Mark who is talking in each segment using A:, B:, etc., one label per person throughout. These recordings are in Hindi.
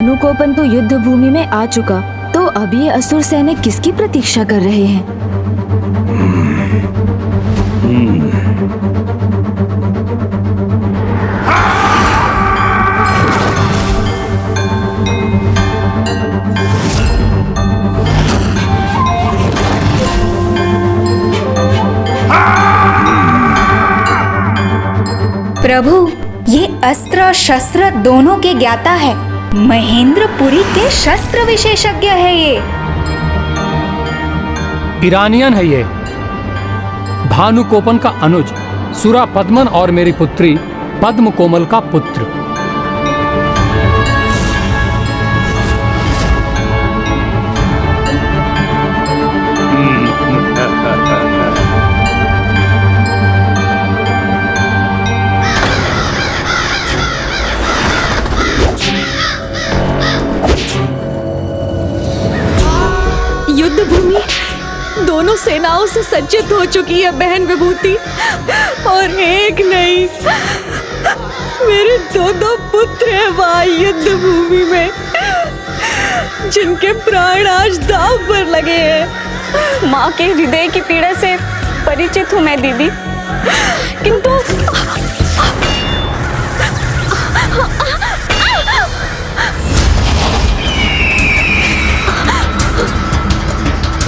A: भानुकोपन तो युद्ध भूमि में आ चुका, तो अब ये असुर सैनिक किसकी प्रतीक्षा कर रहे हैं?
B: प्रभु, ये अस्त्र शस्त्र दोनों के ज्ञाता है। महेंद्रपुरी के शस्त्र विशेषज्ञ है ये।
C: ईरानियन है ये, भानुकोपन का अनुज सुरा पद्मन और मेरी पुत्री पद्म कोमल का पुत्र।
A: युद्ध भूमि दोनों सेनाओं से सज्जित हो चुकी है बहन विभूति, और एक नहीं, मेरे दो पुत्र हैं वहां युद्ध भूमि में, जिनके प्राण आज दांव पर लगे हैं।
D: माँ के हृदय की पीड़ा से परिचित हूँ मैं दीदी, किंतु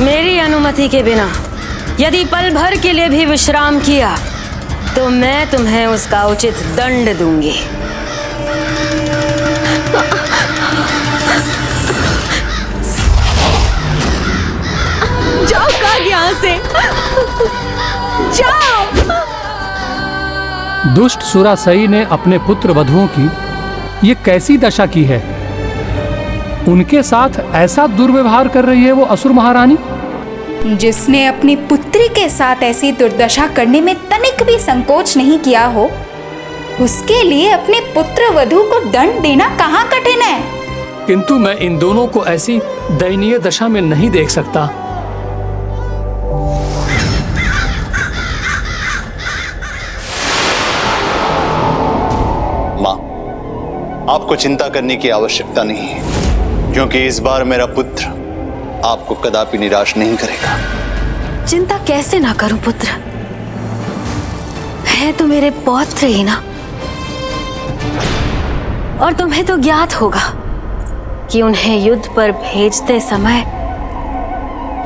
D: मेरी अनुमति के बिना यदि पल भर के लिए भी विश्राम किया तो मैं तुम्हें उसका उचित दंड दूंगी।
A: जाओ काग यहाँ से, जाओ।
C: दुष्ट सुरासई ने अपने पुत्र वधुओं की ये कैसी दशा की है? उनके साथ ऐसा दुर्व्यवहार कर रही है वो असुर महारानी।
B: जिसने अपनी पुत्री के साथ ऐसी दुर्दशा करने में तनिक भी संकोच नहीं किया हो, उसके लिए अपने पुत्र वधू को दंड देना कहाँ कठिन है।
C: किंतु मैं इन दोनों को ऐसी दयनीय दशा में नहीं देख सकता।
E: माँ, आपको चिंता करने की आवश्यकता नहीं है, क्योंकि इस बार मेरा पुत्र आपको कदापि निराश नहीं करेगा।
D: चिंता कैसे ना करूं पुत्र, है तो मेरे पौत्र ही ना। और तुम्हें तो ज्ञात होगा कि उन्हें युद्ध पर भेजते समय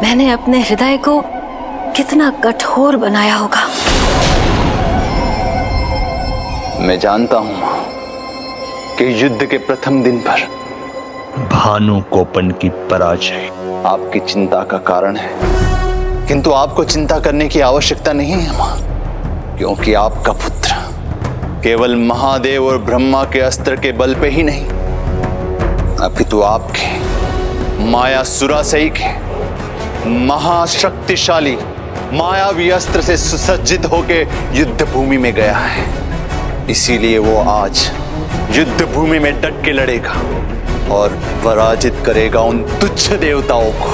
D: मैंने अपने हृदय को कितना कठोर बनाया होगा।
E: मैं जानता हूं मां कि युद्ध के प्रथम दिन पर
F: भानुकोपन की पराजय
E: आपकी चिंता का कारण है, किंतु आपको चिंता करने की आवश्यकता नहीं है मां, क्योंकि आपका पुत्र केवल महादेव और ब्रह्मा के अस्त्र के बल पे ही नहीं, अपितु आपके माया सुरासई के महाशक्तिशाली मायावी अस्त्र से सुसज्जित होके युद्ध भूमि में गया है। इसीलिए वो आज युद्ध भूमि में डट के लड़ेगा और पराजित करेगा उन तुच्छ देवताओं को।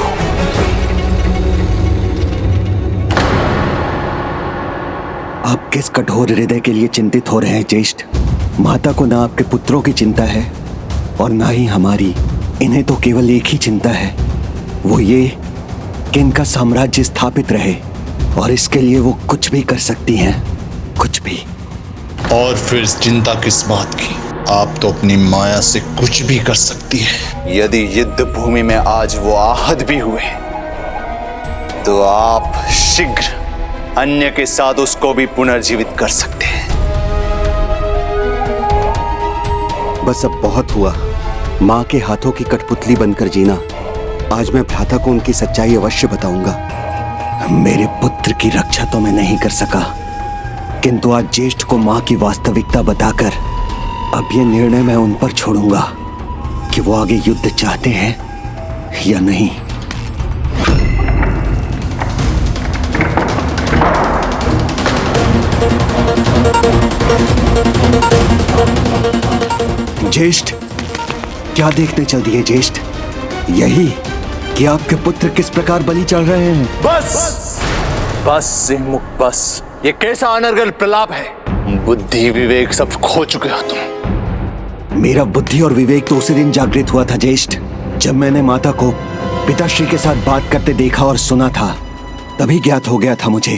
G: आप किस कठोर हृदय के लिए चिंतित हो रहे हैं ज्येष्ठ? माता को ना आपके पुत्रों की चिंता है और ना ही हमारी। इन्हें तो केवल एक ही चिंता है, वो ये कि इनका साम्राज्य स्थापित रहे, और इसके लिए वो कुछ भी कर सकती हैं, कुछ भी।
F: और फिर चिंता किस बात की? आप तो अपनी माया से कुछ भी कर सकती है।
E: यदि युद्ध भूमि में आज वो आहत भी हुए तो आप शीघ्र अन्य के साथ उसको भी पुनर्जीवित कर सकते हैं।
G: बस अब बहुत हुआ। माँ के हाथों की कठपुतली बनकर जीना। आज मैं भ्राता को उनकी सच्चाई अवश्य बताऊंगा। मेरे पुत्र की रक्षा तो मैं नहीं कर सका, किंतु आज ज्येष्ठ को माँ की वास्तविकता बताकर अब ये निर्णय मैं उन पर छोड़ूंगा कि वो आगे युद्ध चाहते हैं या नहीं। ज्येष्ठ, क्या देखने चल दिए ज्येष्ठ? यही कि आपके पुत्र किस प्रकार बलि चढ़ रहे हैं।
E: बस सिंहमुख, बस। ये कैसा अनर्गल प्रलाप है? बुद्धि विवेक सब खो चुके हो तुम।
G: मेरा बुद्धि और विवेक तो उसी दिन जागृत हुआ था ज्येष्ठ, जब मैंने माता को पिताश्री के साथ बात करते देखा और सुना था। तभी ज्ञात हो गया था मुझे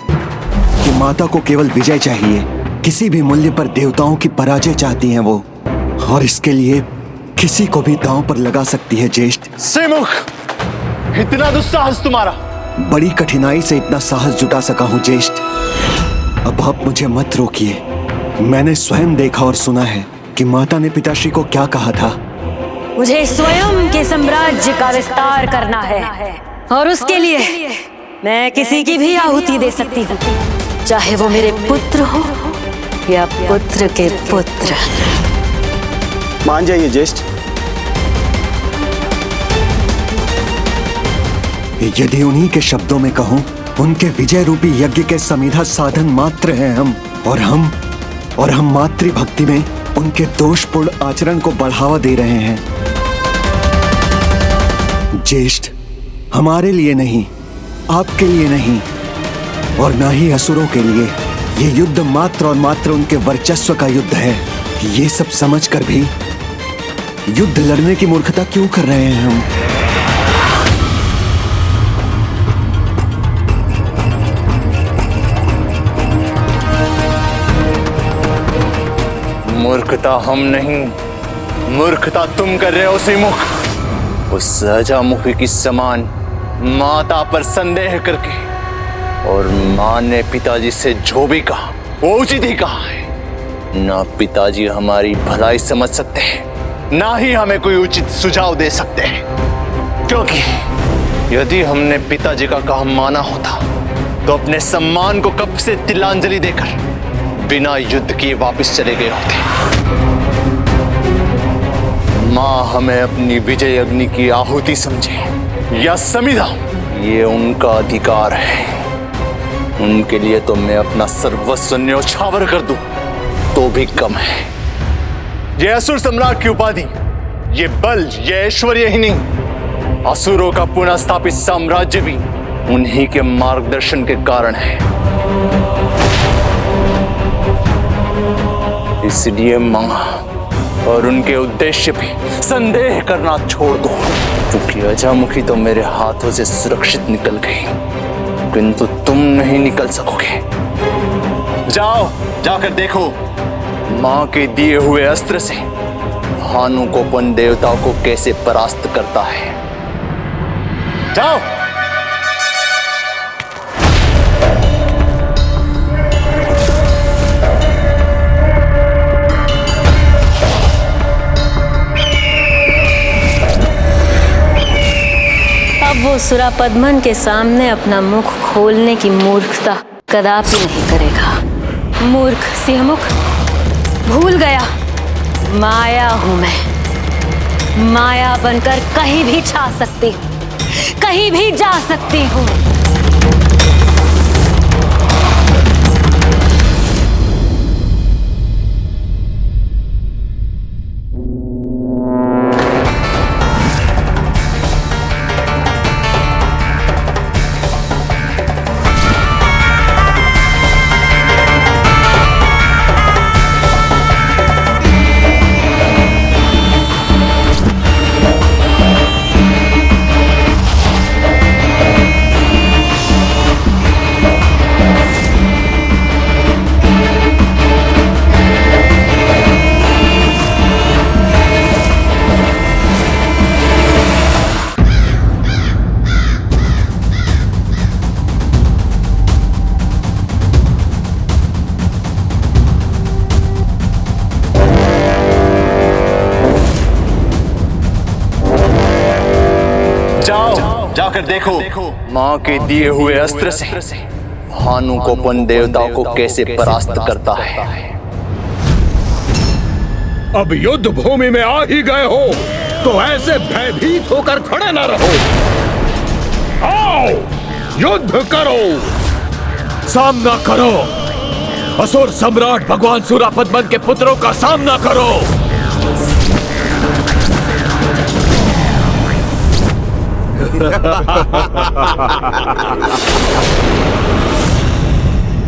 G: कि माता को केवल विजय चाहिए, किसी भी मूल्य पर देवताओं की पराजय चाहती हैं वो, और इसके लिए किसी को भी दांव पर लगा सकती है ज्येष्ठ।
E: सिमुख, इतना दुस्साहस तुम्हारा!
G: बड़ी कठिनाई से इतना साहस जुटा सका हूं ज्येष्ठ। अब आप मुझे मत रोकिए। मैंने स्वयं देखा और सुना है कि माता ने पिताश्री को क्या कहा था।
D: मुझे स्वयं के साम्राज्य का विस्तार करना है, और उसके लिए मैं किसी की भी आहुति दे सकती हूँ, चाहे वो मेरे पुत्र हो या पुत्र के पुत्र।
G: मान जाइए ज्येष्ठ। यदि उन्हीं के शब्दों में कहूं, उनके विजय रूपी यज्ञ के समीधा साधन मात्र हैं हम, और हम मातृभक्ति में उनके दोषपूर्ण आचरण को बढ़ावा दे रहे हैं। ज्येष्ठ, हमारे लिए नहीं, आपके लिए नहीं, और ना ही असुरों के लिए, ये युद्ध मात्र और मात्र उनके वर्चस्व का युद्ध है। ये सब समझकर भी युद्ध लड़ने की मूर्खता क्यों कर रहे हैं हम?
E: मूर्खता हम नहीं, मूर्खता तुम कर रहे हो सिमुख। उस अजामुखी की समान माता पर संदेह करके, और मां ने पिताजी से जो भी कहा वो उचित ही कहा है। ना पिताजी हमारी भलाई समझ सकते हैं, ना ही हमें कोई उचित सुझाव दे सकते हैं, क्योंकि यदि हमने पिताजी का कहा माना होता तो अपने सम्मान को कब से तिलांजलि देकर बिना युद्ध किए वापस चले गए होते। मां हमें अपनी विजय अग्नि की आहुति समझे या समिधा, ये उनका अधिकार है। उनके लिए तो मैं अपना सर्वस्व न्योछावर कर दूं तो भी कम है। ये असुर सम्राट की उपाधि, ये बल, ये ऐश्वर्य ही नहीं, असुरों का पुनः स्थापित साम्राज्य भी उन्हीं के मार्गदर्शन के कारण है। इसलिए मां और उनके उद्देश्य पे संदेह करना छोड़ दो, क्योंकि अजामुखी तो मेरे हाथों से सुरक्षित निकल गई, किंतु तुम नहीं निकल सकोगे। जाओ, जाकर देखो मां के दिए हुए अस्त्र से भानु को उन देवताओं को कैसे परास्त करता है। जाओ।
D: अब वो सुरापद्मन के सामने अपना मुख खोलने की मूर्खता कदापि नहीं करेगा। मूर्ख सिंहमुख, भूल गया माया हूं मैं। माया बनकर कहीं भी छा सकती हूँ, कहीं भी जा सकती हूँ।
E: जाकर देखो मां के दिए हुए अस्त्र से भानु को उन देवताओं को कैसे परास्त करता है।
H: अब युद्ध भूमि में आ ही गए हो तो ऐसे भयभीत होकर खड़े न रहो। आओ, युद्ध करो, सामना करो, असुर सम्राट भगवान सुरापद्मन के पुत्रों का सामना करो।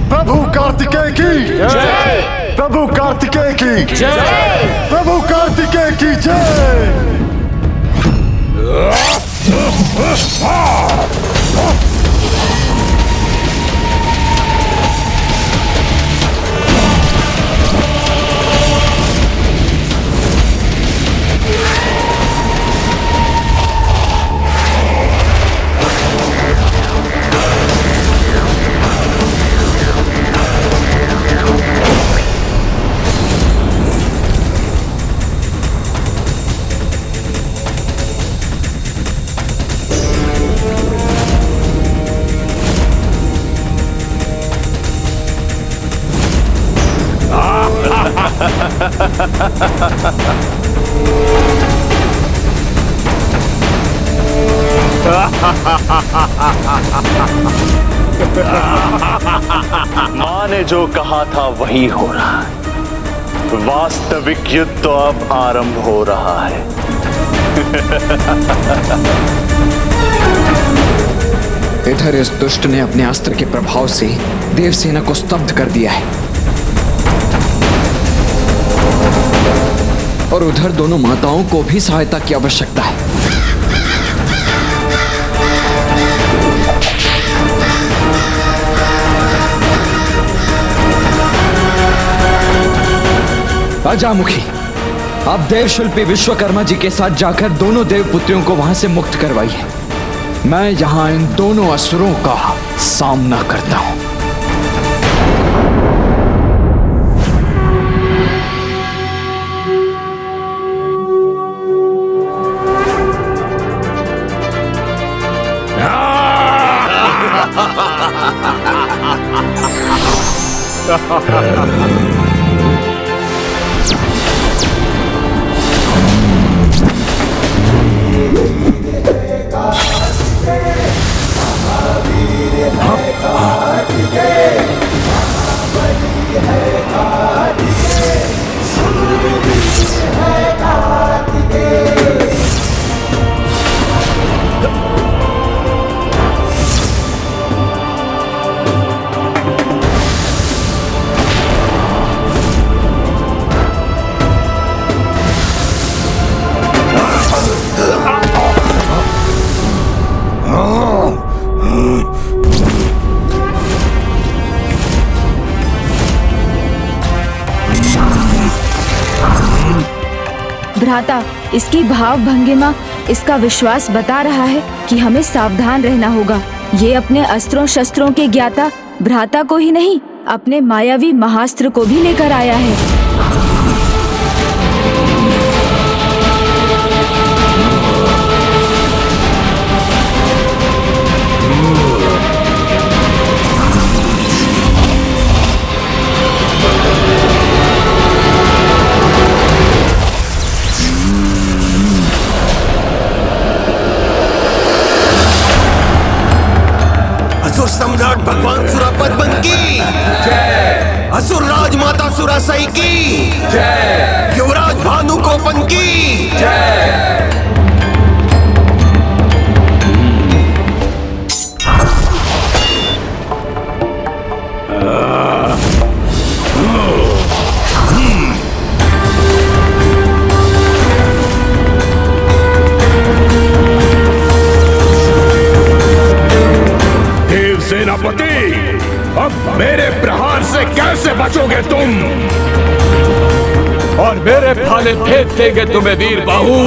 I: प्रभु कार्तिकेय की जय,
H: प्रभु कार्तिकेय की जय। प्रभु कार्तिकेय की जय।
E: माँ ने जो कहा था वही हो रहा है। वास्तविक युद्ध तो अब आरंभ हो रहा है।
I: इधर इस दुष्ट ने अपने अस्त्र के प्रभाव से देवसेना को स्तब्ध कर दिया है और उधर दोनों माताओं को भी सहायता की आवश्यकता है। अजामुखी, आप देवशिल्पी विश्वकर्मा जी के साथ जाकर दोनों देवपुत्रियों को वहां से मुक्त करवाइए। मैं यहां इन दोनों असुरों का सामना करता हूं।
A: भ्राता, इसकी भाव भंगिमा, इसका विश्वास बता रहा है कि हमें सावधान रहना होगा। ये अपने अस्त्रों शस्त्रों के ज्ञाता भ्राता को ही नहीं, अपने मायावी महास्त्र को भी लेकर आया है।
J: असुर सम्राट भगवान सुरापद्मन की जय। असुर राजमाता सुरासई की जय। युवराज भानुकोपन की जय।
H: सेनापति, अब मेरे प्रहार से कैसे बचोगे तुम? और मेरे भाले भेद देंगे तुम्हें वीर बाहु।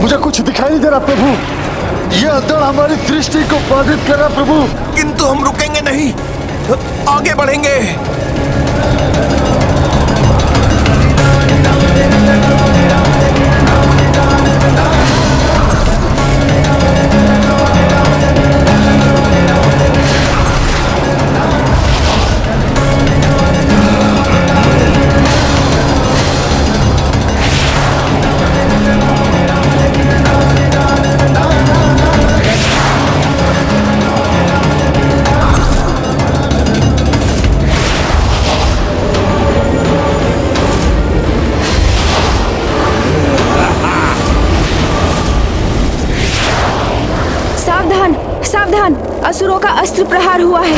J: मुझे कुछ दिखाई नहीं दे रहा प्रभु। ये अल्दड़ हमारी दृष्टि को बाधित कर रहा प्रभु। किंतु हम रुकेंगे नहीं। आगे बढ़ेंगे।
B: सावधान, सावधान, असुरों का अस्त्र प्रहार हुआ है।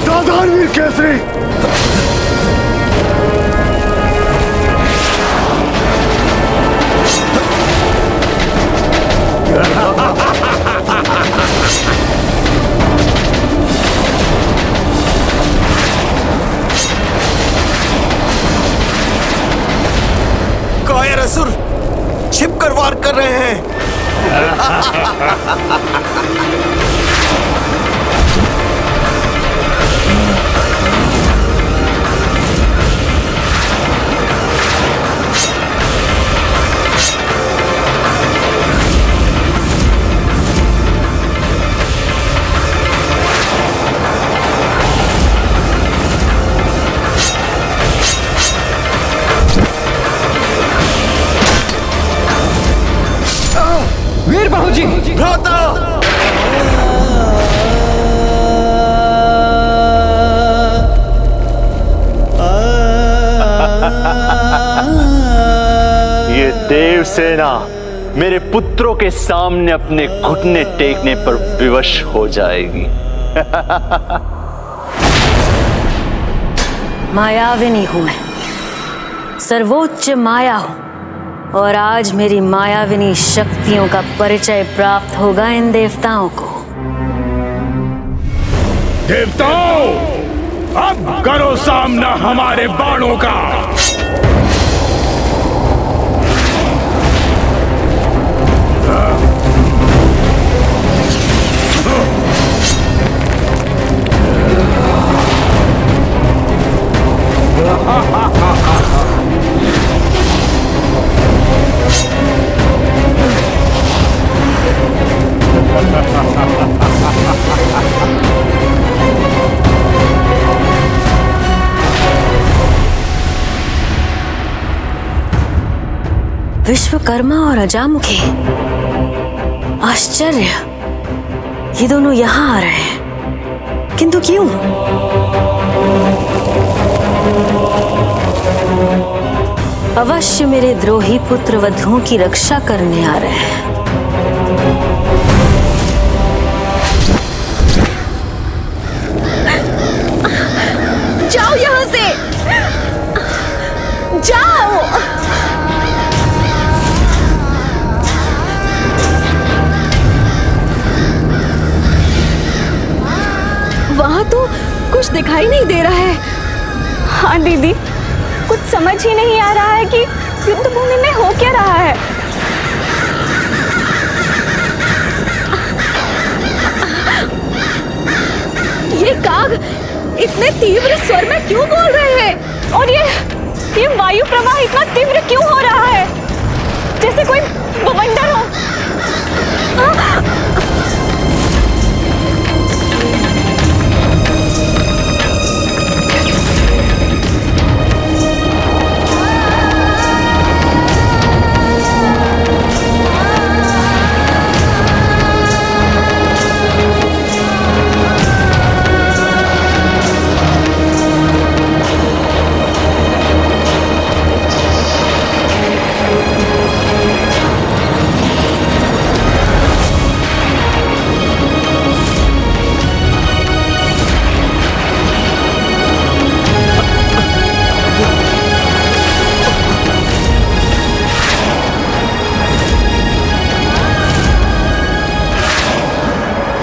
J: सावधान वीर केसरी। कायर असुर छिपकर वार कर रहे हैं।
I: वीर बाबूजी,
J: भ्राता
E: ये देव सेना मेरे पुत्रों के सामने अपने घुटने टेकने पर विवश हो जाएगी।
D: मायाविनी हूं मैं, सर्वोच्च माया हूं, और आज मेरी मायाविनी शक्तियों का परिचय प्राप्त होगा इन देवताओं को।
H: देवताओं, अब करो सामना हमारे बाणों का।
D: विश्वकर्मा और अजामुखी, आश्चर्य, ये दोनों यहां आ रहे हैं, किंतु क्यों? अवश्य मेरे द्रोही पुत्र वधुओं की रक्षा करने आ रहे हैं।
A: जाओ यहां से, जाओ। वहां तो कुछ दिखाई नहीं दे रहा है।
B: हाँ दीदी, कुछ समझ ही नहीं आ रहा है कि युद्ध भूमि में हो क्या रहा है।
A: ये काग इतने तीव्र स्वर में क्यों बोल रहे हैं?
B: और ये वायु प्रवाह इतना तीव्र क्यों हो रहा है, जैसे कोई बवंडर हो।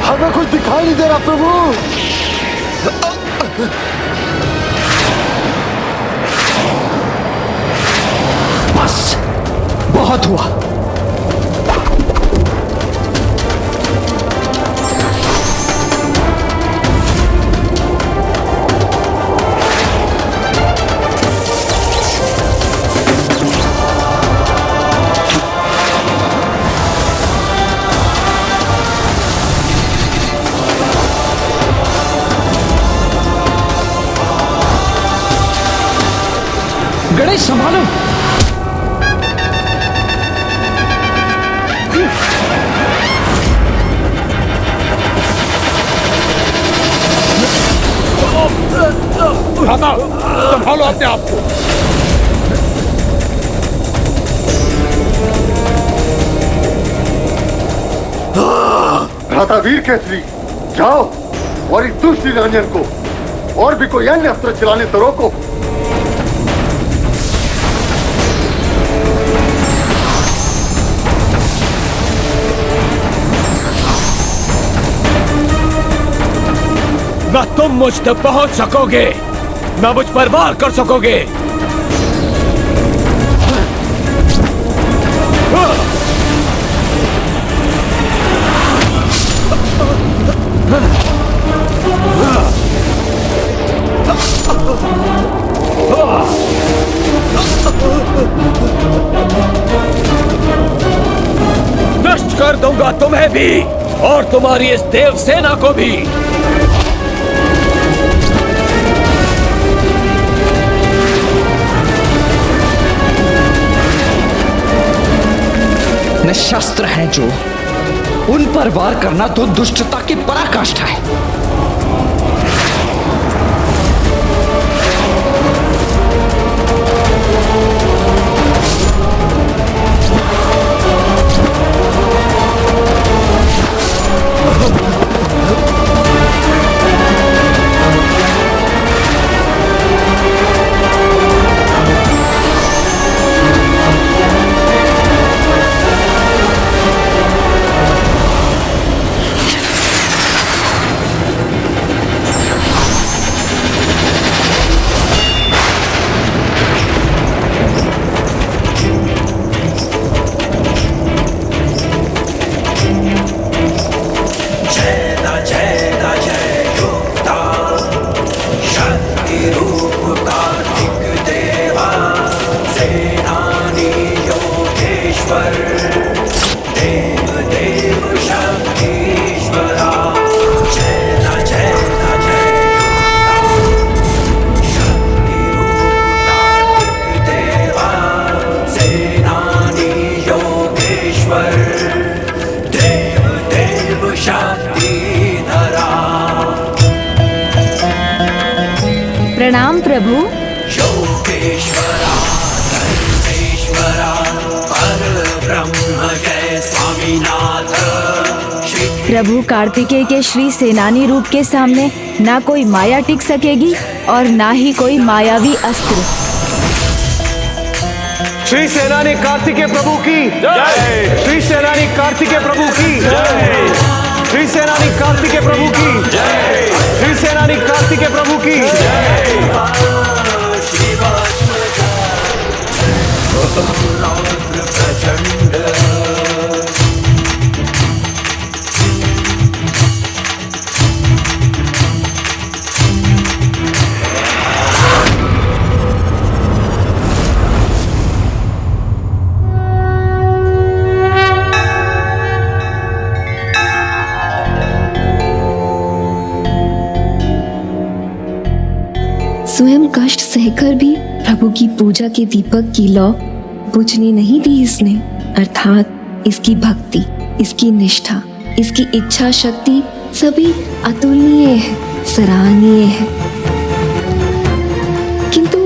J: हमें कुछ दिखाई नहीं दे रहा प्रभु।
I: बस बहुत हुआ। गणेश संभालो।
H: संभालो अपने आप को।
K: भ्राता वीर केसरी, जाओ और इस दुष्ट निरंजन को और भी कोई अन्य अस्त्र चलाने तो रोको।
H: न तुम मुझ तक पहुंच सकोगे, न मुझ पर वार कर सकोगे। नष्ट कर दूंगा तुम्हें भी और तुम्हारी इस देव सेना को भी।
I: न शस्त्र हैं जो, उन पर वार करना तो दुष्टता की पराकाष्ठा है।
A: प्रणाम प्रभु। प्रभु कार्तिकेय के श्री सेनानी रूप के सामने ना कोई माया टिक सकेगी और ना ही कोई मायावी अस्त्र।
H: श्री सेनानी कार्तिकेय प्रभु की जय। श्री सेनानी कार्तिकेय प्रभु की जय। श्री सेनानी कार्तिकेय प्रभु की जय। श्री सेनानी कार्तिकेय प्रभु की जय।
L: स्वयं कष्ट सहकर भी प्रभु की पूजा के दीपक की लौ बुझने नहीं दी इसने, अर्थात इसकी भक्ति, इसकी निष्ठा, इसकी इच्छा शक्ति सभी अतुलनीय है, सराहनीय है। किंतु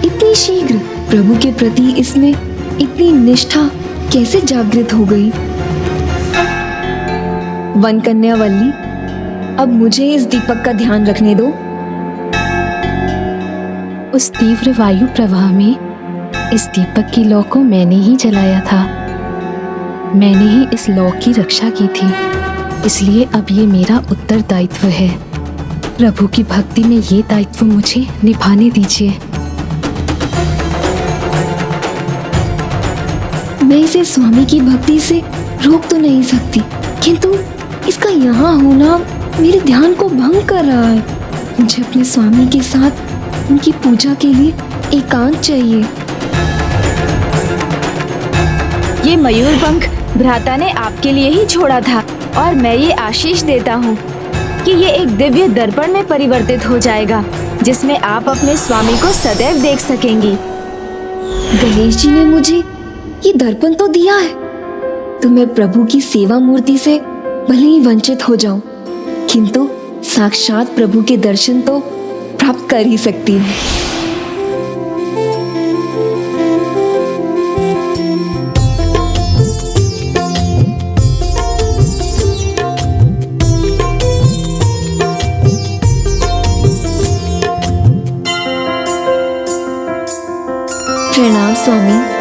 L: इतनी शीघ्र प्रभु के प्रति इसमें इतनी निष्ठा कैसे जागृत हो गई? वन कन्या वल्ली, अब मुझे इस दीपक का ध्यान रखने दो।
M: उस तीव्र वायु प्रवाह में इस दीपक की लौ को मैंने ही जलाया था। मैंने ही इस लौ की रक्षा की थी, इसलिए अब ये मेरा उत्तरदायित्व है। प्रभु की भक्ति में ये दायित्व मुझे निभाने दीजिए।
L: मैं इसे स्वामी की भक्ति से रोक तो नहीं सकती, किंतु इसका यहाँ होना मेरे ध्यान को भंग कर रहा है। मुझे अपने स्वामी के साथ उनकी पूजा के लिए एकांत चाहिए।
B: ये मयूरपंख भ्राता ने आपके लिए ही छोड़ा था और मैं ये आशीष देता हूँ कि ये एक दिव्य दर्पण में परिवर्तित हो जाएगा जिसमें आप अपने स्वामी को सदैव देख सकेंगी।
L: गणेश जी ने मुझे ये दर्पण तो दिया है, तो मैं प्रभु की सेवा मूर्ति से भले ही वंचित हो जाऊं, किंतु साक्षात प्रभु के दर्शन तो प्राप्त कर ही सकती हूँ। प्रणाम स्वामी।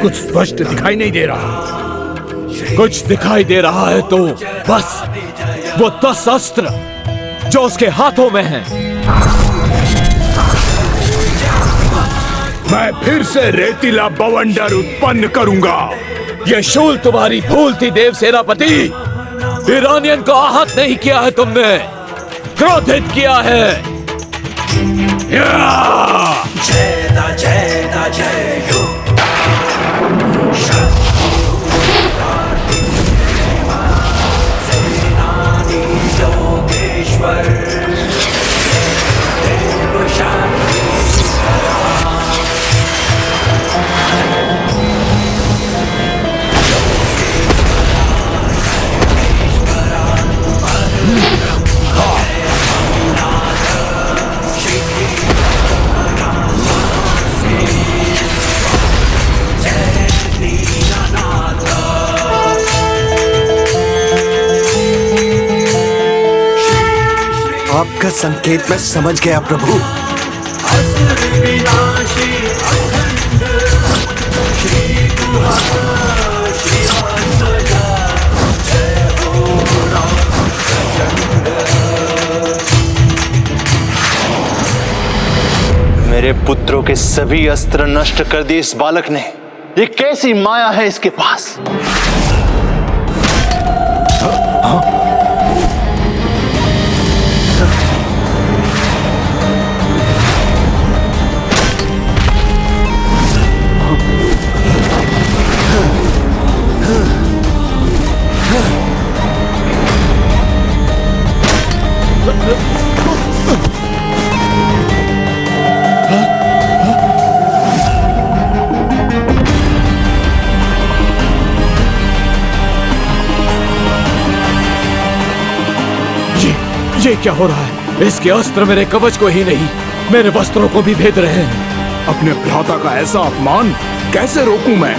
H: कुछ स्पष्ट दिखाई नहीं दे रहा। कुछ दिखाई दे रहा है तो बस वो 10 अस्त्र जो उसके हाथों में हैं। मैं फिर से रेतीला बवंडर उत्पन्न करूंगा। ये शूल तुम्हारी भूल थी देव सेनापति। ईरानियन को आहत नहीं किया है तुमने, क्रोधित किया है।
J: आपका संकेत मैं समझ गया प्रभु।
E: मेरे पुत्रों के सभी अस्त्र नष्ट कर दिए इस बालक ने। ये कैसी माया है इसके पास।
H: ये क्या हो रहा है? इसके अस्त्र मेरे कवच को ही नहीं, मेरे वस्त्रों को भी भेद रहे हैं।
N: अपने भ्राता का ऐसा अपमान कैसे रोकूं मैं?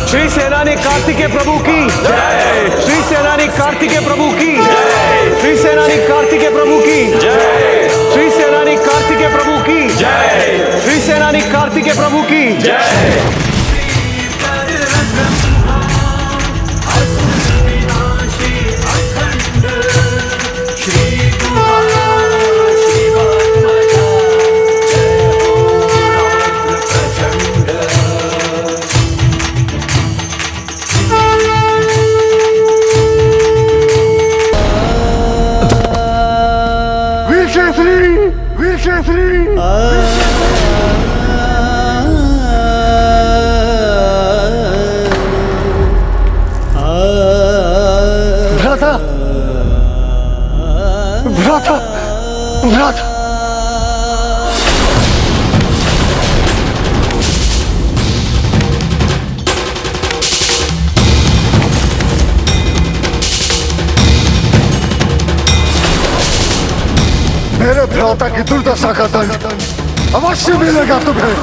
O: श्री सेनानी कार्तिकेय प्रभु की जय। श्री सेनानी कार्तिकेय प्रभु की जय। श्री सेनानी कार्तिकेय प्रभु की जय। श्री सेनानी कार्तिकेय प्रभु की जय। श्री सेनानी कार्तिकेय प्रभु की जय।
K: वीरशेषरी भ्राता की दुर्दशा का दंड अवश्य मिलेगा तुम्हें।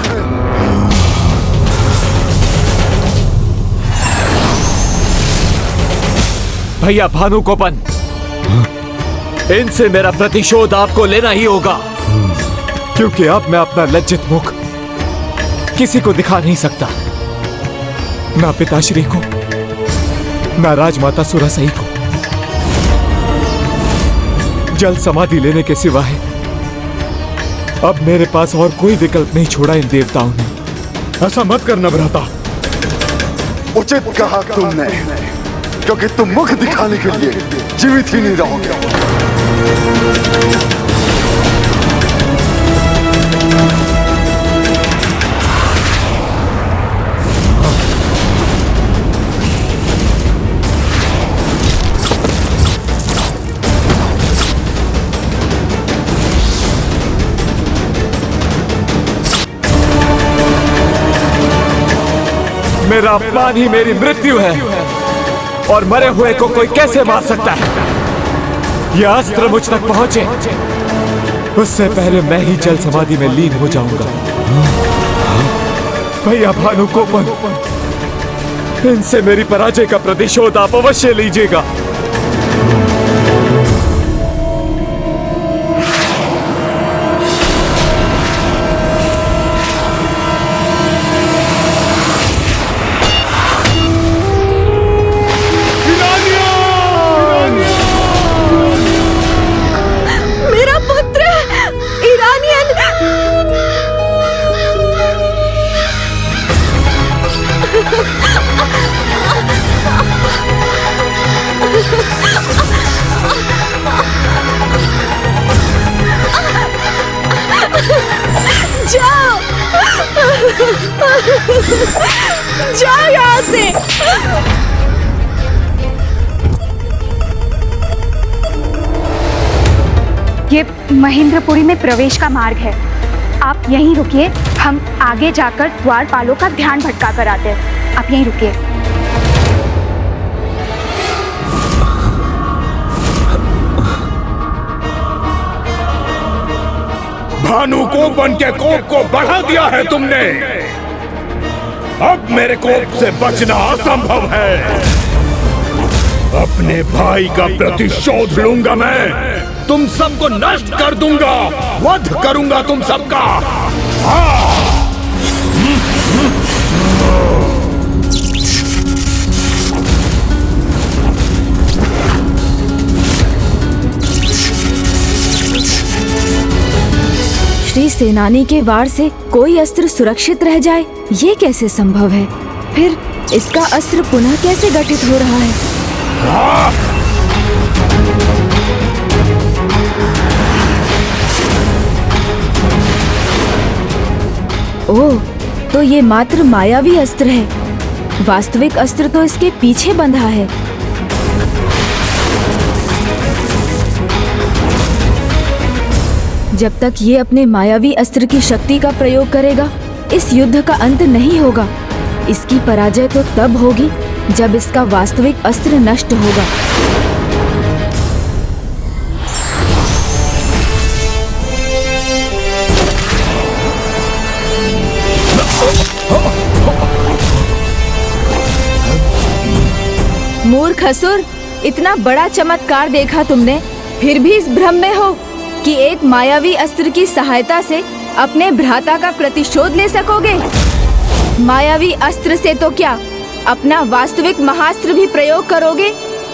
I: भैया भानुकोपन, इनसे मेरा प्रतिशोध आपको लेना ही होगा, क्योंकि अब मैं अपना लज्जित मुख किसी को दिखा नहीं सकता, ना पिताश्री को, ना राजमाता सुरसई को। जल समाधि लेने के सिवाय अब मेरे पास और कोई विकल्प नहीं छोड़ा इन देवताओं ने।
K: ऐसा मत करना भ्राता, उचित कहा तुमने, क्योंकि तुम मुख दिखाने के लिए जीवित ही नहीं रहोगे।
I: मेरा अपमान ही मेरी मृत्यु है, और मरे हुए को कोई कैसे मार सकता है? यह अस्त्र मुझ तक पहुंचे उससे पहले मैं ही जल समाधि में लीन हो जाऊंगा। भैया भानुकोपन, इनसे मेरी पराजय का प्रतिशोध आप अवश्य लीजिएगा।
A: जाओ, जाओ यहाँ से।
P: ये महेंद्रपुरी में प्रवेश का मार्ग है, आप यहीं रुकिए, हम आगे जाकर द्वारपालों का ध्यान भटका कर आते हैं। आप यहीं रुकिए।
H: भानुकोपन के कोप को बढ़ा दिया है तुमने, अब मेरे कोप से बचना असंभव है। अपने भाई का प्रतिशोध लूंगा मैं, तुम सबको नष्ट कर दूंगा, वध करूंगा तुम सबका।
B: श्री सेनानी के वार से कोई अस्त्र सुरक्षित रह जाए, ये कैसे संभव है? फिर इसका अस्त्र पुनः कैसे गठित हो रहा है? ओह, तो ये मात्र मायावी अस्त्र है, वास्तविक अस्त्र तो इसके पीछे बंधा है। जब तक ये अपने मायावी अस्त्र की शक्ति का प्रयोग करेगा, इस युद्ध का अंत नहीं होगा। इसकी पराजय तो तब होगी जब इसका वास्तविक अस्त्र नष्ट होगा। मूर्ख असुर, इतना बड़ा चमत्कार देखा तुमने, फिर भी इस भ्रम में हो कि एक मायावी अस्त्र की सहायता से अपने भ्राता का प्रतिशोध ले सकोगे। मायावी अस्त्र से तो क्या, अपना वास्तविक महास्त्र भी प्रयोग करोगे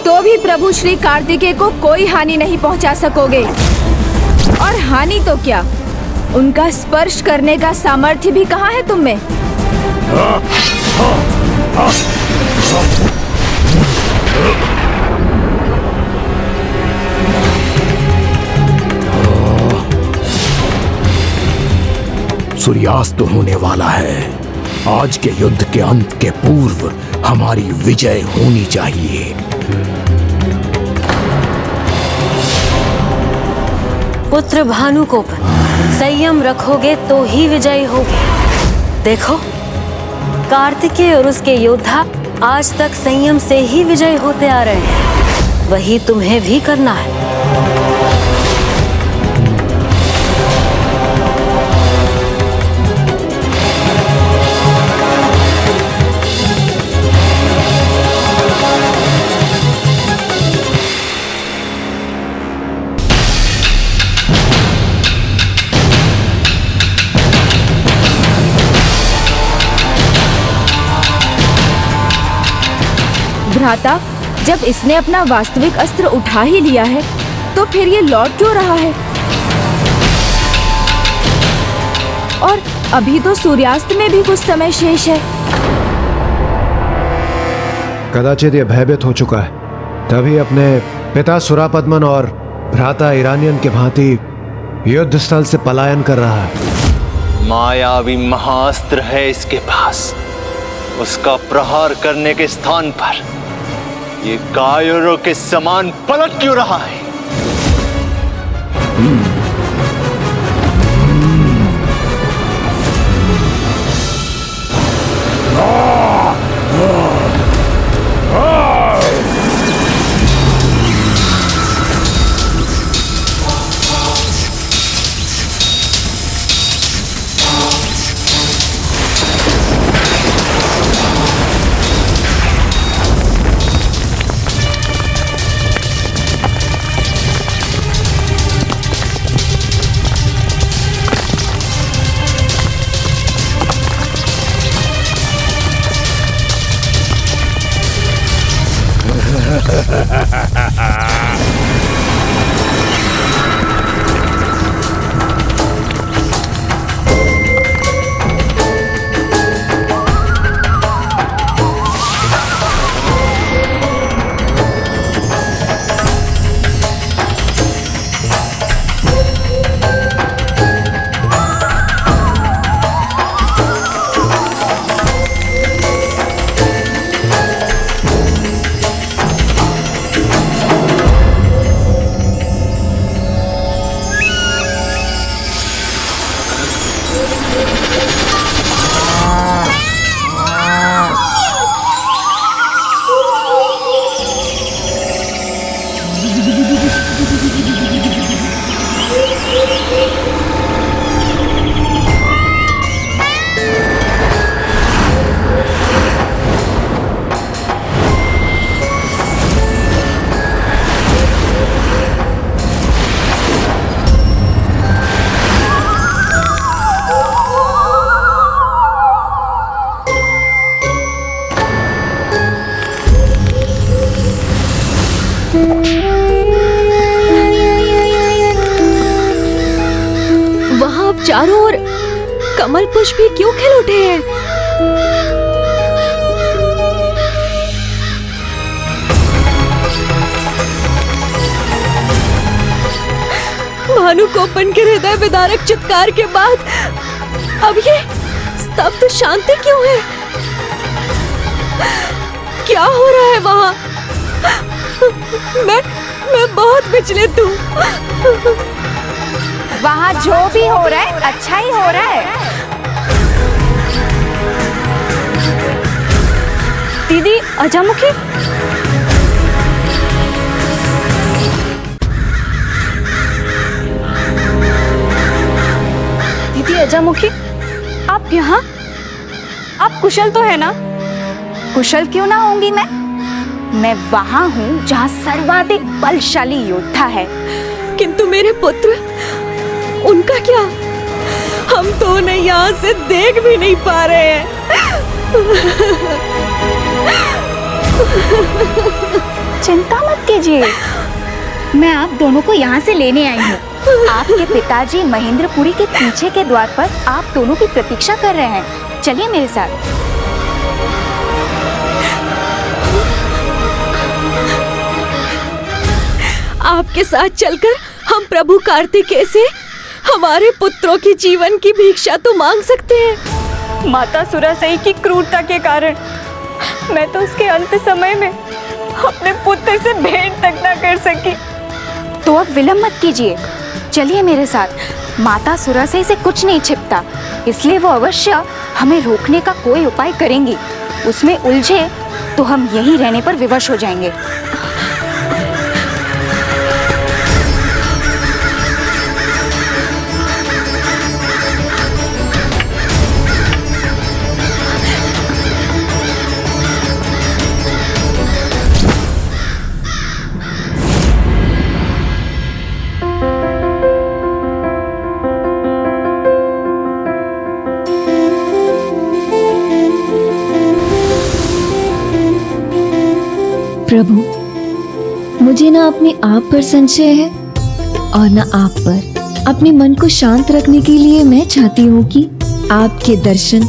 B: तो भी प्रभु श्री कार्तिकेय को कोई हानि नहीं पहुंचा सकोगे। और हानि तो क्या, उनका स्पर्श करने का सामर्थ्य भी कहाँ है तुम में?
N: सूर्यास्त होने वाला है। आज के युद्ध के अंत के पूर्व हमारी विजय होनी चाहिए।
D: पुत्र भानुकोपन, संयम रखोगे तो ही विजयी होगे। देखो, कार्तिकेय और उसके योद्धा आज तक संयम से ही विजयी होते आ रहे हैं, वही तुम्हें भी करना है।
B: भ्राता, जब इसने अपना वास्तविक अस्त्र उठा ही लिया है तो फिर ये लौट क्यों रहा है? और अभी तो सूर्यास्त में भी कुछ समय शेष है।
Q: कदाचित ये भयभीत हो चुका है, तभी अपने पिता सुरापद्मन और भ्राता ईरानियन के भांति युद्ध स्थल से पलायन कर रहा है।
E: मायावी महाअस्त्र है इसके पास। उसका प्रहार करने के स्थान पर ये कायरों के समान पलट क्यों रहा है?
A: वहां अब चारों ओर कमल पुष्प भी क्यों खिल उठे हैं? भानुकोपन के हृदय विदारक चित्कार के बाद अब ये स्तब्ध शांति क्यों है? क्या हो रहा है वहां? मैं बहुत विचलित हूँ।
P: वहाँ जो भी हो रहा है अच्छा ही हो रहा है। दीदी अजामुखी, दीदी अजामुखी, आप यहाँ? आप कुशल तो है ना? कुशल क्यों ना होंगी मैं वहां हूँ जहाँ सर्वाधिक बलशाली योद्धा है।
A: किंतु मेरे पुत्र, उनका क्या? हम तो उन्हें यहाँ से देख भी नहीं पा रहे हैं।
P: चिंता मत कीजिए, मैं आप दोनों को यहाँ से लेने आई हूँ। आपके पिताजी महेंद्रपुरी के पीछे के द्वार पर आप दोनों की प्रतीक्षा कर रहे हैं। चलिए मेरे साथ।
A: आपके साथ चलकर हम प्रभु कार्तिकेय से हमारे पुत्रों की जीवन की भिक्षा तो मांग सकते हैं।
P: माता सुरासई की क्रूरता के कारण मैं तो उसके अंत समय में अपने पुत्र से भेंट तक ना कर सकी। तो अब विलंब मत कीजिए, चलिए मेरे साथ। माता सुरासई से कुछ नहीं छिपता, इसलिए वो अवश्य हमें रोकने का कोई उपाय करेंगी। उसमें उलझे तो हम यहीं रहने पर विवश हो जाएंगे।
L: प्रभु, मुझे ना अपने आप पर संशय है और ना आप पर। अपने मन को शांत रखने के लिए मैं चाहती हूँ कि आपके दर्शन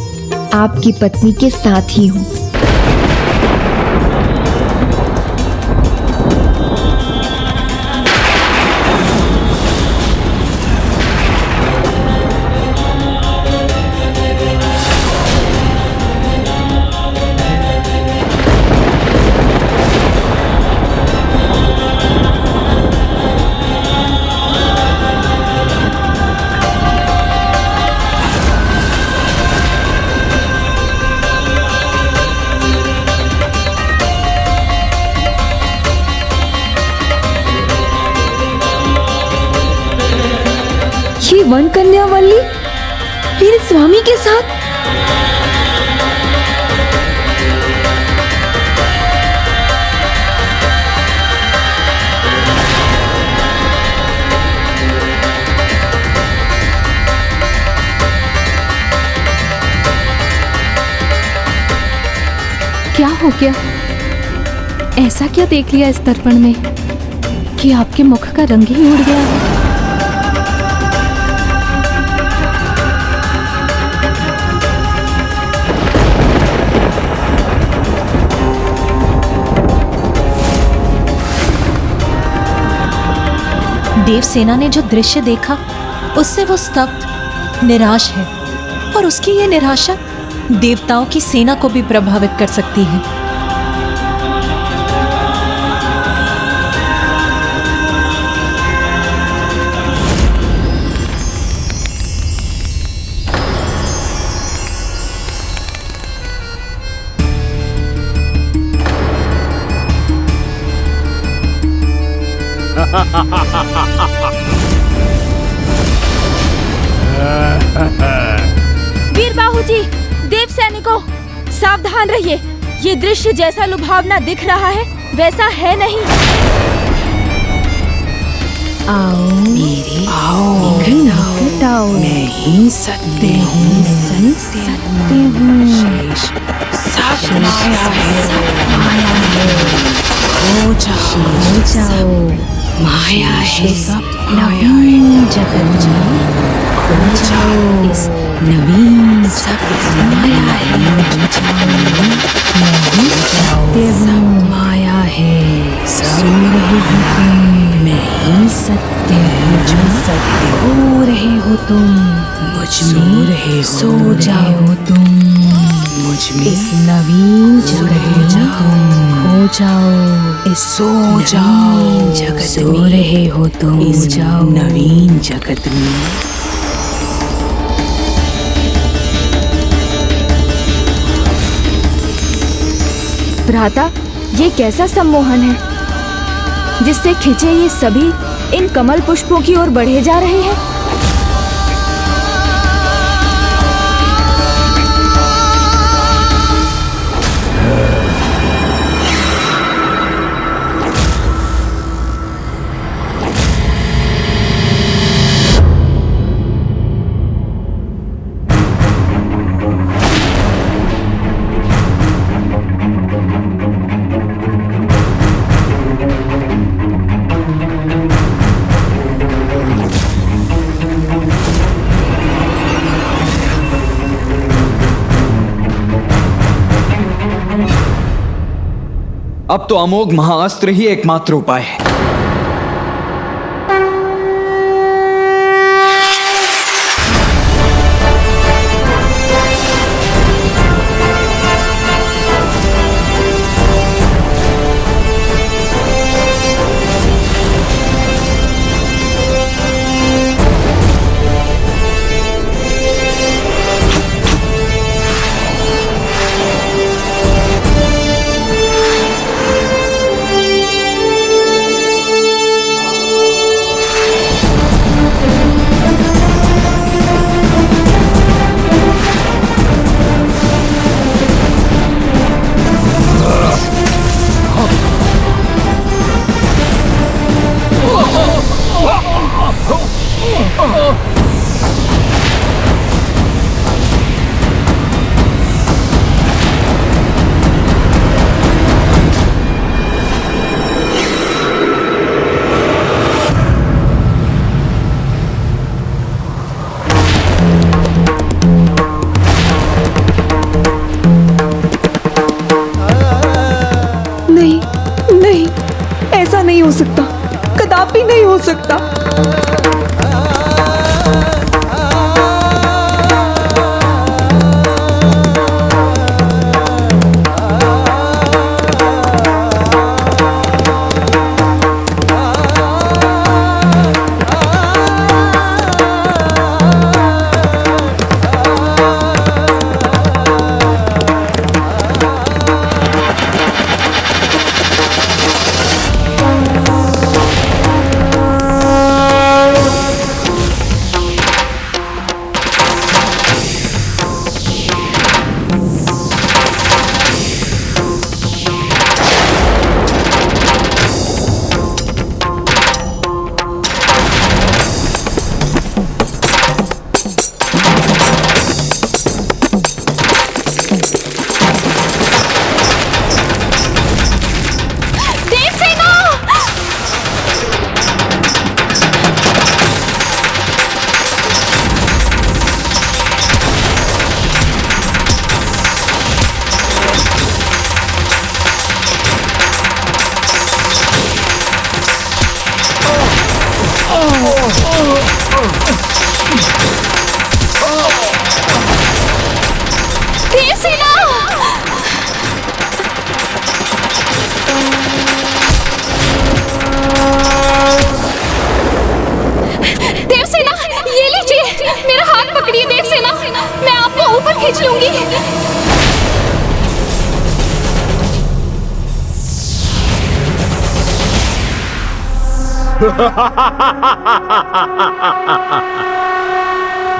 L: आपकी पत्नी के साथ ही हों। ये वन कन्या वल्ली मेरे स्वामी के साथ।
M: क्या हो गया? ऐसा क्या देख लिया इस दर्पण में कि आपके मुख का रंग ही उड़ गया है?
R: देवसेना ने जो दृश्य देखा उससे वो स्तब्ध, निराश है और उसकी ये निराशा देवताओं की सेना को भी प्रभावित कर सकती है।
B: वीरबाहु जी, देव सैनिकों, सावधान रहिए। ये दृश्य जैसा लुभावना दिख रहा है वैसा है नहीं।
M: आओ मेरे, आओ निकट आओ। मैं ही सत्य हूँ, सत्य हूँ। सब माया है, सब माया है। हो जाओ, हो जाओ। माया है, सब नवीन जगत में खो जाओ। इस नवीन सब माया है, सब माया है। सो रहे हो तुम, मैं ही सत्य हूँ। जो सत्य हो रहे हो तुम, मुझ में सो जाओ तुम। मुझ में इस नवीन जगत में तुम खो जाओ। इस सो जाओ जगत सो रहे हो तुम, इस जाओ नवीन जगत में।
B: भ्राता, ये कैसा सम्मोहन है जिससे खिंचे ये सभी इन कमल पुष्पों की ओर बढ़े जा रहे हैं?
I: अब तो अमोघ महाअस्त्र ही एकमात्र उपाय है।
L: नहीं हो सकता, कदापि नहीं हो सकता।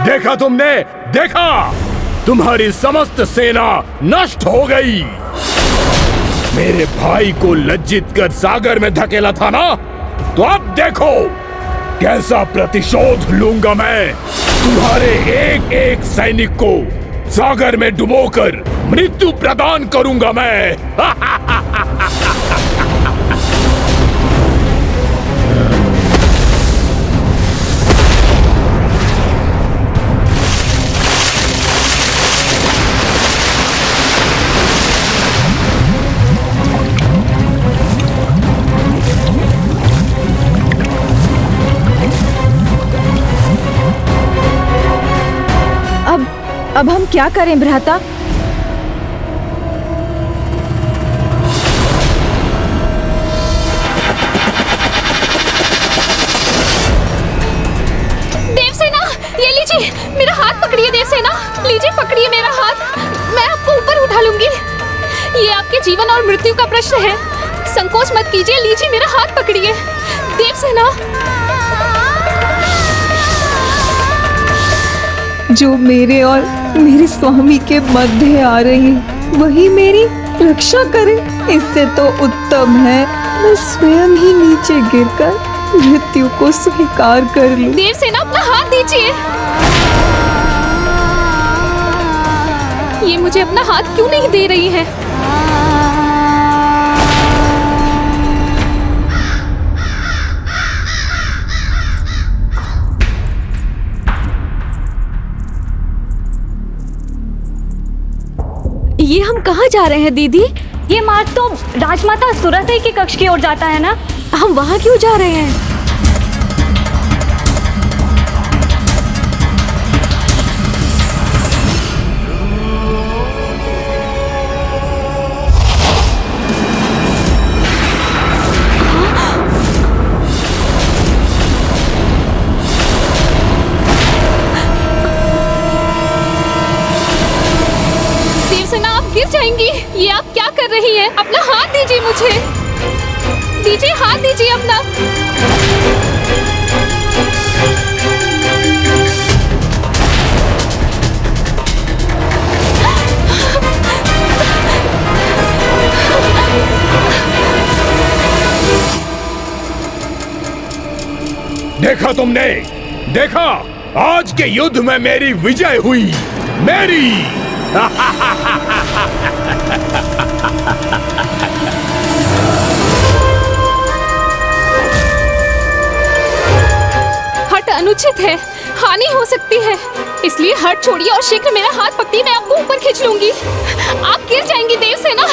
H: देखा तुमने, देखा, तुम्हारी समस्त सेना नष्ट हो गई। मेरे भाई को लज्जित कर सागर में धकेला था ना, तो अब देखो कैसा प्रतिशोध लूंगा मैं। तुम्हारे एक एक सैनिक को सागर में डुबोकर मृत्यु प्रदान करूंगा मैं।
B: अब हम क्या करें भ्राता?
A: देवसेना, ये लीजिए, मेरा हाथ पकड़िए। देवसेना, लीजिए, पकड़िए मेरा हाथ, मैं आपको ऊपर उठा लूंगी। ये आपके जीवन और मृत्यु का प्रश्न है, संकोच मत कीजिए। लीजिए, मेरा हाथ पकड़िए। देवसेना,
L: जो मेरे और मेरे स्वामी के मध्य आ रही है, वही मेरी रक्षा करे। इससे तो उत्तम है मैं स्वयं ही नीचे गिरकर मृत्यु को स्वीकार कर लूं।
A: देवसेना, अपना हाथ दीजिए। ये मुझे अपना हाथ क्यों नहीं दे रही है? ये हम कहाँ जा रहे हैं दीदी?
P: ये मार्ग तो राजमाता सुरसई के कक्ष की ओर जाता है ना।
A: हम वहाँ क्यों जा रहे हैं? गिर जाएंगी। ये आप क्या कर रही हैं? अपना हाथ दीजिए मुझे। दीजिए, हाथ दीजिए अपना।
H: देखा तुमने, देखा, आज के युद्ध में मेरी विजय हुई, मेरी।
A: हट अनुचित है, हानि हो सकती है, इसलिए हट छोड़िए और शीघ्र मेरा हाथ पकड़िए। मैं आपको ऊपर खींच लूंगी। आप गिर जाएंगी देवसेना।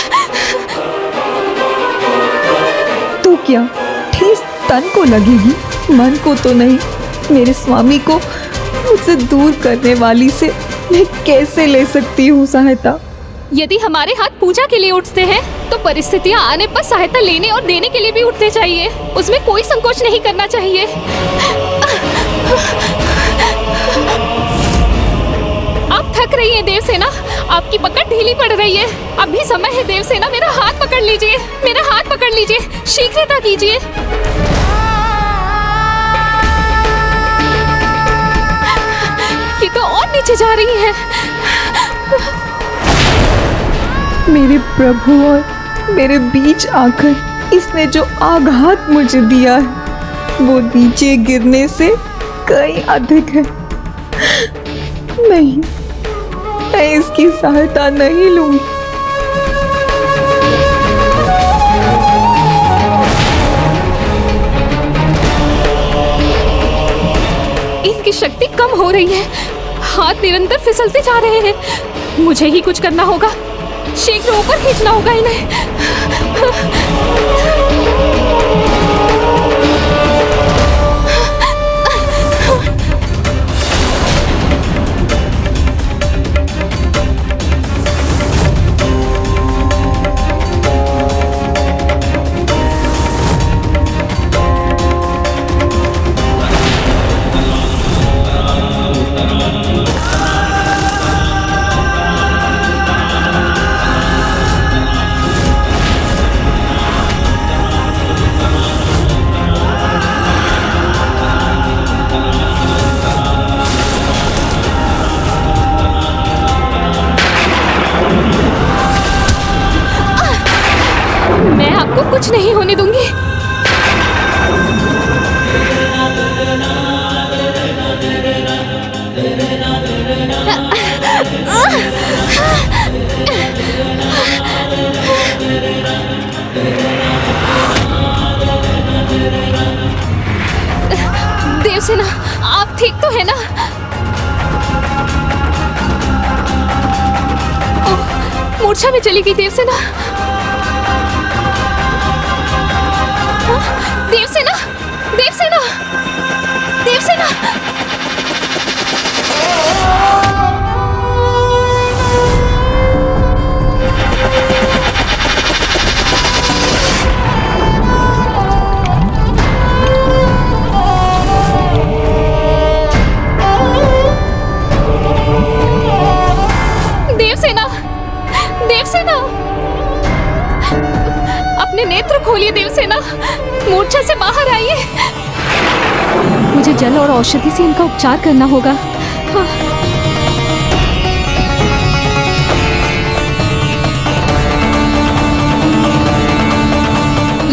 L: तो क्या ठीक तन को लगेगी, मन को तो नहीं। मेरे स्वामी को मुझसे दूर करने वाली से मैं कैसे ले सकती हूँ सहायता?
A: यदि हमारे हाथ पूजा के लिए उठते हैं तो परिस्थितियां आने पर सहायता लेने और देने के लिए भी उठने चाहिए। उसमें कोई संकोच नहीं करना चाहिए। आप थक रही हैं देवसेना, आपकी पकड़ ढीली पड़ रही है। अभी समय है देवसेना, मेरा हाथ पकड़ लीजिए, मेरा हाथ पकड़ लीजिए, शीघ्रता कीजिए। ये तो और नीचे जा रही है।
L: मेरे प्रभु और मेरे बीच आकर इसने जो आघात मुझे दिया है वो नीचे गिरने से कहीं अधिक है। नहीं, मैं इसकी सहायता नहीं लूंगी।
A: इनकी शक्ति कम हो रही है, हाथ निरंतर फिसलते जा रहे हैं। मुझे ही कुछ करना होगा, शीघ्र ऊपर खींचना होगा इन्हें। मैं आपको कुछ नहीं होने दूंगी। देवसेना, आप ठीक तो है ना? ओह, मूर्छा में चली गई देवसेना। देवसेना, देवसेना, देवसेना। देवसेना, देवसेना, अपने नेत्र खोलिए देवसेना, मूर्छा से बाहर आइए। मुझे जल और औषधि से इनका उपचार करना होगा। हाँ।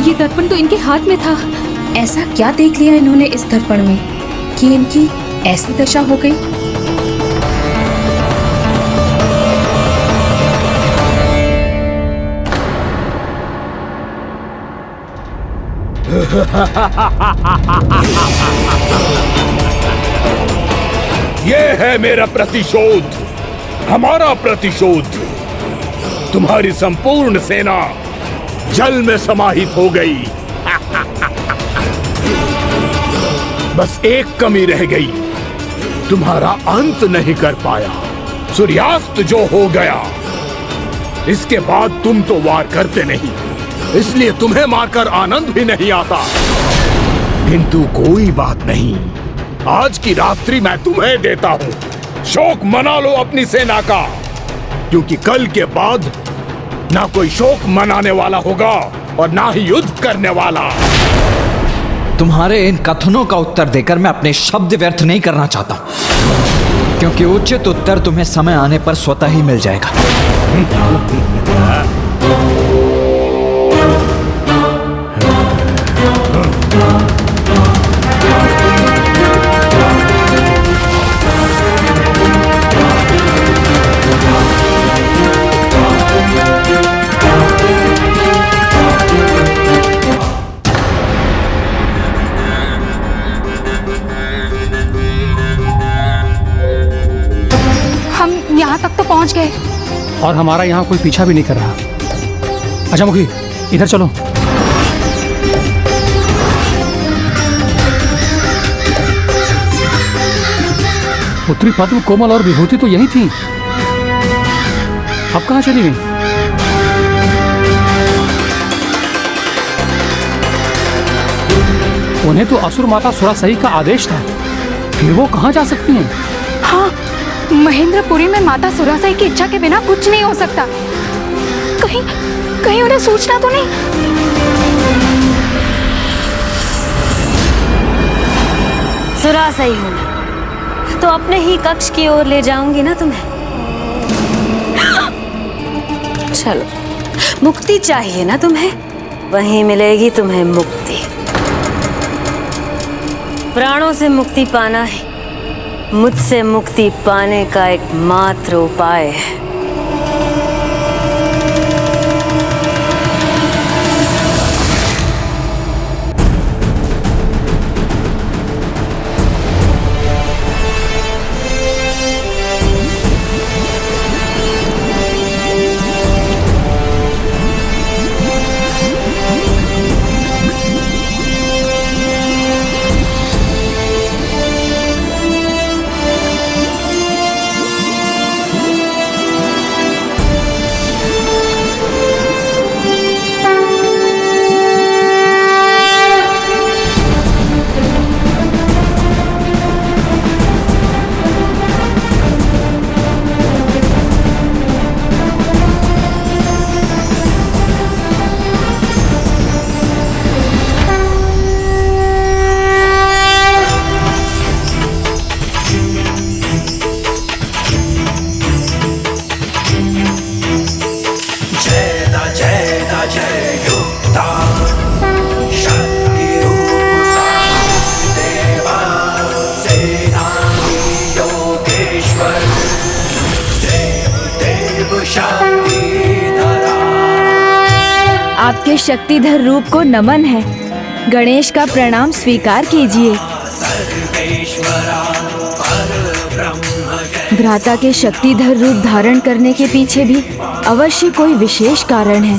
A: ये दर्पण तो इनके हाथ में था।
S: ऐसा क्या देख लिया इन्होंने इस दर्पण में कि इनकी ऐसी दशा हो गई?
H: ये है मेरा प्रतिशोध, हमारा प्रतिशोध। तुम्हारी संपूर्ण सेना जल में समाहित हो गई। बस एक कमी रह गई, तुम्हारा अंत नहीं कर पाया। सूर्यास्त जो हो गया, इसके बाद तुम तो वार करते नहीं, इसलिए तुम्हें मारकर आनंद भी नहीं आता। किंतु कोई बात नहीं, आज की रात्रि मैं तुम्हें देता हूं। शोक मना लो अपनी सेना का, क्योंकि कल के बाद ना कोई शोक मनाने वाला होगा और ना ही युद्ध करने वाला।
I: तुम्हारे इन कथनों का उत्तर देकर मैं अपने शब्द व्यर्थ नहीं करना चाहता, क्योंकि उचित उत्तर तुम्हें समय आने पर स्वतः ही मिल जाएगा।
P: यहाँ तक तो पहुँच गए
C: और हमारा यहाँ कोई पीछा भी नहीं कर रहा। अच्छा मुखी, इधर चलो। पुत्री पद्म, कोमल और विभूति तो यही थी, अब कहाँ चली गई? उन्हें तो असुर माता सुरासई का आदेश था, फिर वो कहाँ जा सकती हैं?
P: हाँ, महेंद्रपुरी में माता सुरासई की इच्छा के बिना कुछ नहीं हो सकता। कहीं उन्हें सूचना तो नहीं?
D: सुरासई हूं मैं, तो अपने ही कक्ष की ओर ले जाऊंगी ना तुम्हें। चलो, मुक्ति चाहिए ना तुम्हें, वहीं मिलेगी तुम्हें मुक्ति। प्राणों से मुक्ति पाना ही मुझसे मुक्ति पाने का एकमात्र उपाय है।
B: आपके शक्तिधर रूप को नमन है। गणेश का प्रणाम स्वीकार कीजिए। भ्राता के शक्तिधर रूप धारण करने के पीछे भी अवश्य कोई विशेष कारण है।